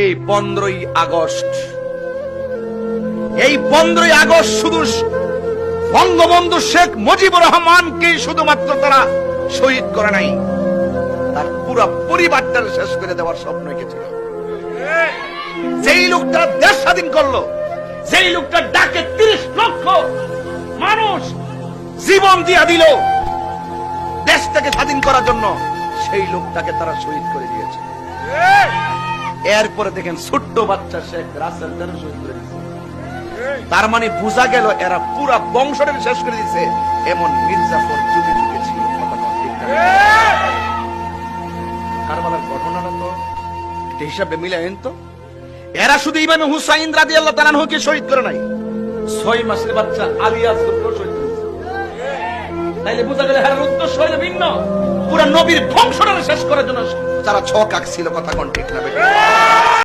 এই 15ই আগস্ট শুধু বঙ্গবন্ধু শেখ মুজিবুর রহমানকে শুধুমাত্র তারা শহীদ করে নাই, তার পুরো পরিবারটা শেষ করে দেওয়ার স্বপ্ন এঁকেছিল। যেই লোকটা দেশ স্বাধীন করলো, যেই লোকটা ডাকে 30 লক্ষ মানুষ জীবন দিয়া দিল দেশটাকে স্বাধীন করার জন্য, সেই লোকটাকে তারা শহীদ করে দিয়েছে। এরপরে দেখেন ছোট্ট বাচ্চা শেখ রাসেল শহীদ করে দিয়েছে। তার মানে বোঝা গেল এরা পুরা বংশটাকে শেষ করে দিয়েছে। এমন মির্জাফর যুগে যুগে ছিল। কারবালার ঘটনাটা তো এটা হিসাবে মিলাইন তো। এরা শুধু ইমাম হুসাইন রাদিয়াল্লাহু তাআলা আনহুকে শহীদ করে নাই, 6 মাসের বাচ্চা আলী আসগরকেও শহীদ করেছে। তাইলে বোঝা গেল এর উদ্দেশ্য হলো ভিন্ন, পুরা নবীর বংশটাকে শেষ করার জন্য যারা ছক আঁকছিল। কথা কোন ঠিক না?